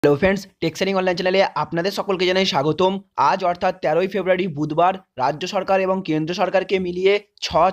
Hello friends, টেক্সারিং online চ্যানেলে আপনাদের সকলকে জানাই স্বাগতম। আজ অর্থাৎ 13ই ফেব্রুয়ারি বুধবার রাজ্য সরকার এবং কেন্দ্র সরকারকে মিলিয়ে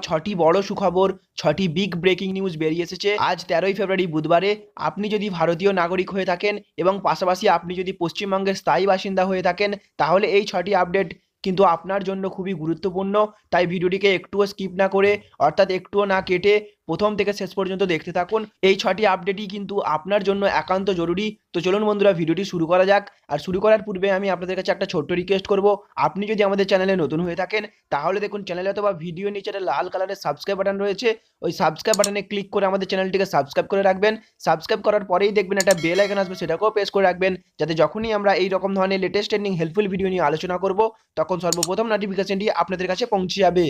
ছটি বড় সুখবর, ছটি বিগ ব্রেকিং নিউজ বেরিয়ে এসেছে। আজ 13ই ফেব্রুয়ারি বুধবারে আপনি যদি ভারতীয় নাগরিক হয়ে থাকেন এবং পাশাপাশি আপনি যদি পশ্চিমবঙ্গের স্থায়ী বাসিন্দা হয়ে থাকেন, তাহলে এই ছটি আপডেট কিন্তু আপনার জন্য খুবই গুরুত্বপূর্ণ। তাই ভিডিওটিকে একটুও স্কিপ না করে, অর্থাৎ একটুও না কেটে প্রথম থেকে শেষ পর্যন্ত দেখতে থাকুন। এই ছটি আপডেটই কিন্তু আপনার জন্য একান্ত জরুরি। তো চলুন বন্ধুরা, ভিডিওটি শুরু করা যাক। আর শুরু করার পূর্বে আমি আপনাদের কাছে একটা ছোট্ট রিকোয়েস্ট করব, আপনি যদি আমাদের চ্যানেলে নতুন হয়ে থাকেন তাহলে দেখুন চ্যানেলে অথবা ভিডিও নিচে একটা লাল কালারের সাবস্ক্রাইব বাটন রয়েছে, ওই সাবস্ক্রাইব বাটনে ক্লিক করে আমাদের চ্যানেলটিকে সাবস্ক্রাইব করে রাখবেন। সাবস্ক্রাইব করার পরেই দেখবেন একটা বেল আইকন আসবে, সেটাকেও প্রেস করে রাখবেন, যাতে যখনই আমরা এই রকম ধরনের লেটেস্ট ট্রেন্ডিং হেল্পফুল ভিডিও নিয়ে আলোচনা করব তখন সর্বপ্রথম নোটিফিকেশনটি আপনাদের কাছে পৌঁছে যাবে।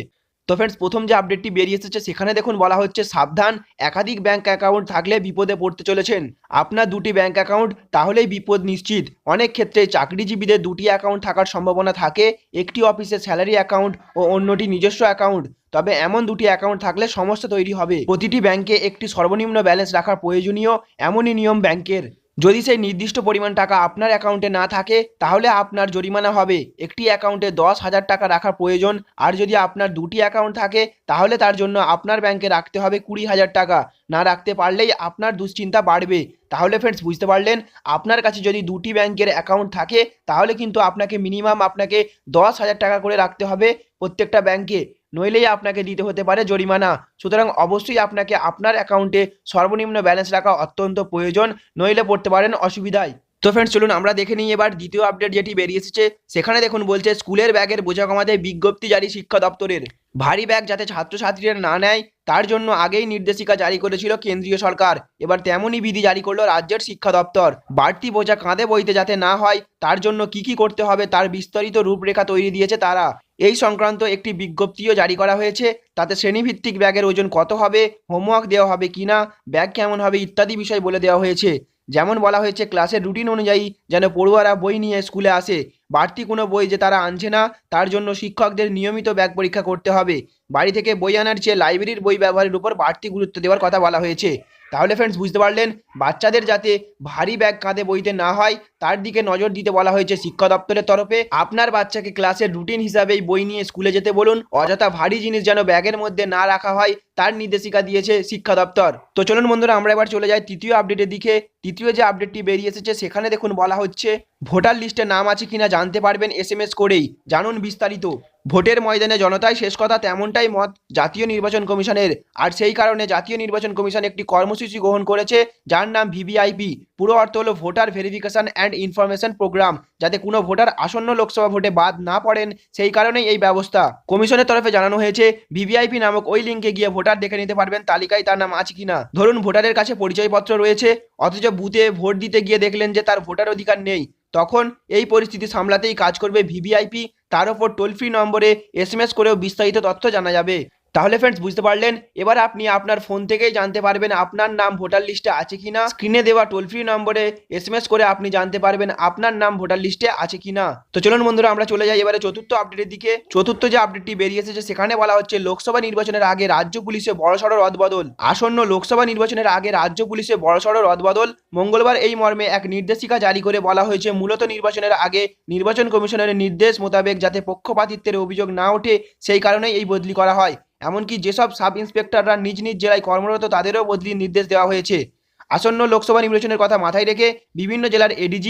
তো ফ্রেন্ডস, প্রথম যে আপডেটটি বেরিয়ে এসেছে সেখানে দেখুন বলা হচ্ছে, সাবধান, একাধিক ব্যাংক অ্যাকাউন্ট থাকলে বিপদে পড়তে চলেছেন। আপনার দুটি ব্যাংক অ্যাকাউন্ট, তাহলেই বিপদ নিশ্চিত। অনেক ক্ষেত্রে চাকরিজীবীদের দুটি অ্যাকাউন্ট থাকার সম্ভাবনা থাকে, একটি অফিসের স্যালারি অ্যাকাউন্ট ও অন্যটি নিজস্ব অ্যাকাউন্ট। তবে এমন দুটি অ্যাকাউন্ট থাকলে সমস্যা তৈরি হবে। প্রতিটি ব্যাংকে একটি সর্বনিম্ন ব্যালেন্স রাখা প্রয়োজনীয়, এমনই নিয়ম ব্যাংকের। যদি সেই নির্দিষ্ট পরিমাণ টাকা আপনার অ্যাকাউন্টে না থাকে তাহলে আপনার জরিমানা হবে। একটি অ্যাকাউন্টে 10,000 টাকা রাখা প্রয়োজন, আর যদি আপনার দুটি অ্যাকাউন্ট থাকে তাহলে তার জন্য আপনার ব্যাংকে রাখতে হবে 20,000 টাকা। না রাখতে পারলেই আপনার দুশ্চিন্তা বাড়বে। তাহলে ফ্রেন্ডস, বুঝতে পারলেন, আপনার কাছে যদি দুটি ব্যাংকের অ্যাকাউন্ট থাকে তাহলে কিন্তু আপনাকে মিনিমাম 10,000 টাকা করে রাখতে হবে প্রত্যেকটা ব্যাংকে, নইলেই আপনাকে দিতে হতে পারে জরিমানা। সুতরাং অবশ্যই আপনাকে আপনার অ্যাকাউন্টে সর্বনিম্ন ব্যালেন্স রাখা অত্যন্ত প্রয়োজন, নইলে পড়তে পারেন অসুবিধায়। তো ফ্রেন্ডস, চলুন আমরা দেখে নিই এবার দ্বিতীয় আপডেট যেটি বেরিয়ে এসেছে। সেখানে দেখুন বলছে, স্কুলের ব্যাগের বোঝা কমাতে বিজ্ঞপ্তি জারি শিক্ষা দপ্তরের। ভারী ব্যাগ যাতে ছাত্রছাত্রীরা না নেয় তার জন্য আগেই নির্দেশিকা জারি করেছিল কেন্দ্রীয় সরকার, এবার তেমনই বিধি জারি করলো রাজ্যের শিক্ষা দপ্তর। বাড়তি বোঝা কাঁধে বইতে যাতে না হয় তার জন্য কি করতে হবে তার বিস্তারিত রূপরেখা তৈরি দিয়েছে তারা। এই সংক্রান্ত একটি বিজ্ঞপ্তিও জারি করা হয়েছে। তাতে শ্রেণীভিত্তিক ব্যাগের ওজন কত হবে, হোমওয়ার্ক দেওয়া হবে কিনা, ব্যাগ কেমন হবে ইত্যাদি বিষয় বলে দেওয়া হয়েছে। যেমন বলা হয়েছে, ক্লাসের রুটিন অনুযায়ী যেন পড়ুয়ারা বই নিয়ে স্কুলে আসে। বাড়তি কোনো বই যে তারা আনছে না তার জন্য শিক্ষকদের নিয়মিত ব্যাগ পরীক্ষা করতে হবে। বাড়ি থেকে বই আনার চেয়ে লাইব্রেরির বই ব্যবহারের উপর বাড়তি গুরুত্ব দেওয়ার কথা বলা হয়েছে। তাহলে ফ্রেন্ডস, বুঝতে পারলেন, বাচ্চাদের যাতে ভারী ব্যাগ কাঁধে বইতে না হয় তার দিকে নজর দিতে বলা হয়েছে শিক্ষা দপ্তরের তরফে। আপনার বাচ্চাকে ক্লাসের রুটিন হিসাবেই বই নিয়ে স্কুলে যেতে বলুন, অযথা ভারী জিনিস যেন ব্যাগের মধ্যে না রাখা হয় তার নির্দেশিকা দিয়েছে শিক্ষা দপ্তর। তো চলুন বন্ধুরা, আমরা এবার চলে যাই তৃতীয় আপডেটের দিকে। তৃতীয় যে আপডেটটি বেরিয়ে এসেছে সেখানে দেখুন বলা হচ্ছে, ভোটার লিস্টে নাম আছে কিনা জানতে পারবেন SMS করেই, জানুন বিস্তারিত। ভোটের ময়দানে জনতাই শেষ কথা, তেমনটাই মত জাতীয় নির্বাচন কমিশনের। আর সেই কারণে জাতীয় নির্বাচন কমিশন একটি কর্মসূচি গ্রহণ করেছে যার নাম VVIP। পুরো অর্থ হলো voter verification and information program, যাতে কোনো ভোটার আসন্ন লোকসভা ভোটে বাদ না পড়েন, সেই কারণেই এই ব্যবস্থা। কমিশনের তরফে জানানো হয়েছে, VVIP নামক ওই লিঙ্কে গিয়ে ভোটার দেখে নিতে পারবেন তালিকায় তার নাম আছে কিনা। ধরুন ভোটারের কাছে পরিচয়পত্র রয়েছে, অথচ বুথে ভোট দিতে গিয়ে দেখলেন যে তার ভোটার অধিকার নেই, তখন এই পরিস্থিতি সামলাতেই কাজ করবে VVIP। তার উপর টোল ফ্রি নম্বরে SMS করেও বিস্তারিত তথ্য জানা যাবে। তাহলে ফ্রেন্ডস, বুঝতে পারলেন, এবার আপনি আপনার ফোন থেকেই জানতে পারবেন আপনার নাম ভোটার লিস্টে আছে কিনা। স্ক্রিনে দেওয়া টোল ফ্রি নম্বরে SMS করে আপনি জানতে পারবেন আপনার নাম ভোটার লিস্টে আছে কিনা। তো চলুন বন্ধুরা, আমরা চলে যাই এবারে চতুর্থ আপডেটের দিকে। চতুর্থ যে আপডেটটি বেরিয়ে এসেছে সেখানে বলা হচ্ছে, লোকসভা নির্বাচনের আগে রাজ্য পুলিশে বড়সড় রদবদল। আসন্ন লোকসভা নির্বাচনের আগে রাজ্য পুলিশে বড়সড় রদবদল। মঙ্গলবার এই মর্মে এক নির্দেশিকা জারি করে বলা হয়েছে, মূলত নির্বাচনের আগে নির্বাচন কমিশনের নির্দেশ মোতাবেক যাতে পক্ষপাতিত্বের অভিযোগ না ওঠে সেই কারণেই এই বদলি করা হয়। এমনকি যেসব সাব ইন্সপেক্টররা নিজ নিজ জেলায় কর্মরত তাদেরও বদলির নির্দেশ দেওয়া হয়েছে। আসন্ন লোকসভা নির্বাচনের কথা মাথায় রেখে বিভিন্ন জেলার ADG,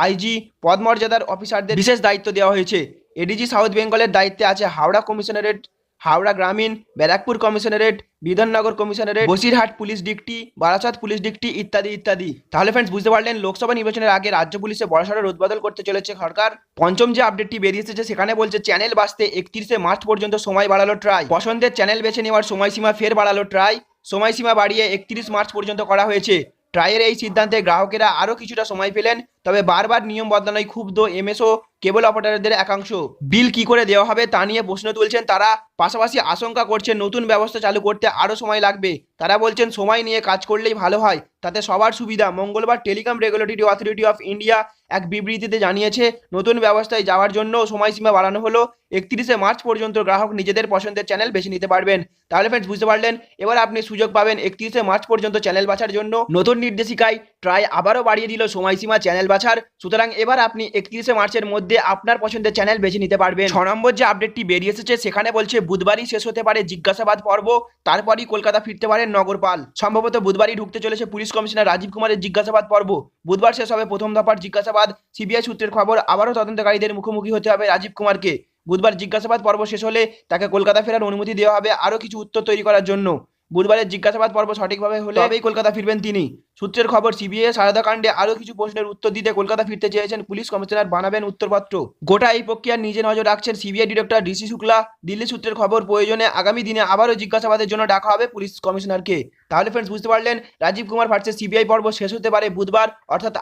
IG পদমর্যাদার অফিসারদের বিশেষ দায়িত্ব দেওয়া হয়েছে। ADG সাউথ বেঙ্গলের দায়িত্বে আছে হাওড়া কমিশনারেট, হাওড়া গ্রামীণ, Barrackpore commissionerate, Bidhannagar commissionerate, Basirhat police duty, Barasat police duty ইত্যাদি ইত্যাদি। তাহলে ফ্রেন্ডস, বুঝতে পারলেন, লোকসভা নির্বাচনের আগে রাজ্য পুলিশে বড়সড় রদবদল করতে চলেছে সরকার। পঞ্চম যে আপডেটটি বেরিয়ে এসেছে সেখানে বলছে, চ্যানেল বাঁচতে 31শে মার্চ পর্যন্ত সময় বাড়ালো ট্রাই। পছন্দের চ্যানেল বেছে নেওয়ার সময়সীমা ফের বাড়ালো ট্রাই। সময়সীমা বাড়িয়ে 31 মার্চ পর্যন্ত করা হয়েছে। ট্রাইয়ের এই সিদ্ধান্তে গ্রাহকেরা আরও কিছুটা সময় পেলেন, তবে বারবার নিয়ম বদলানোয় ক্ষুব্ধ MSO কেবল অপারেটরদের একাংশ। বিল কি করে দেওয়া হবে তা নিয়ে প্রশ্ন তুলছেন তারা, পাশাপাশি আশঙ্কা করছেন নতুন ব্যবস্থা চালু করতে আরও সময় লাগবে। তারা বলছেন সময় নিয়ে কাজ করলেই ভালো হয়, তাতে সবার সুবিধা। মঙ্গলবার telecom regulatory authority of India এক বিবৃতিতে জানিয়েছে নতুন ব্যবস্থায় যাওয়ার জন্য সময়সীমা বাড়ানো হলো। 31শে মার্চ পর্যন্ত গ্রাহক নিজেদের পছন্দের চ্যানেল বেছে নিতে পারবেন। তাহলে ফ্রেন্ডস বুঝতে পারলেন, এবার আপনি সুযোগ পাবেন 31শে মার্চ পর্যন্ত চ্যানেল বাছার জন্য। নতুন নির্দেশিকায় ট্রাই আবারও বাড়িয়ে দিল সময়সীমা চ্যানেল বাছার। সুতরাং এবার আপনি 31শে মার্চের মধ্যে আপনার পছন্দের চ্যানেল বেছে নিতে পারবেন। 6 নম্বর যে আপডেটটি বেরিয়ে এসেছে সেখানে বলছে বুধবারই শেষ হতে পারে জিজ্ঞাসাবাদ পর্ব, তারপরই কলকাতা ফিরতে পারেন নগরপাল। সম্ভবত বুধবারই ঢুকতে চলেছে পুলিশ কমিশনার রাজীব কুমারের জিজ্ঞাসাবাদ পর্ব। বুধবার শেষ হবে প্রথম দফার জিজ্ঞাসাবাদ। সিবিআই সূত্রের খবর, আবারও তদন্তকারীদের মুখোমুখি হতে হবে রাজীব কুমারকে। বুধবার জিজ্ঞাসাবাদ পর্ব শেষ হলে তাকে কলকাতা ফেরার অনুমতি দেওয়া হবে আরও কিছু উত্তর তৈরি করার জন্য। বুধবারের জিজ্ঞাসাবাদ পর্ব সঠিকভাবে হলে তবেই কলকাতা ফিরবেন তিনি। সূত্রের খবর, সিবিআই সারদা কাণ্ডে আরও কিছু প্রশ্নের উত্তর দিতে কলকাতা ফিরতে চেয়েছেন পুলিশ কমিশনার, বানাবেন উত্তরপত্র। গোটা এই প্রক্রিয়ার নিজে নজর রাখছেন সিবিআই ডিরেক্টর ঋষি শুক্লা। দিল্লি সূত্রের খবর, প্রয়োজনে আগামী দিনে আবারও জিজ্ঞাসাবাদের জন্য ডাকা হবে পুলিশ কমিশনারকে। তাহলে ফ্রেন্ডস বুঝতে পারলেন, রাজীব কুমার ভার্সেস সিবিআই পর্ব শেষ হতে পারে বুধবার, অর্থাৎ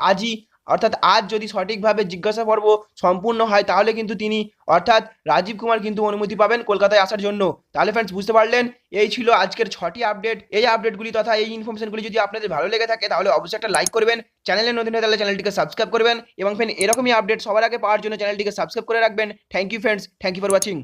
আজ যদি সঠিকভাবে জিজ্ঞাসা পর্ব সম্পূর্ণ হয় তাহলে কিন্তু তিনি অর্থাৎ রাজীব কুমার কিন্তু অনুমতি পাবেন কলকাতায় আসার জন্য। তাহলে ফ্রেন্ডস বুঝতে পারলেন, এই ছিল আজকের 6টি আপডেট। এই আপডেটগুলি তথা এই ইনফরমেশনগুলি যদি আপনাদের ভালো লেগে থাকে তাহলে অবশ্যই একটা লাইক করবেন, চ্যানেলে নতুন হয়ে তাহলে চ্যানেলটিকে সাবস্ক্রাইব করবেন এবং ফ্রেন্ড এরকমই আপডেট সবার আগে পাওয়ার জন্য চ্যানেলটিকে সাবস্ক্রাইব করে রাখবেন। Thank you friends, thank you for watching.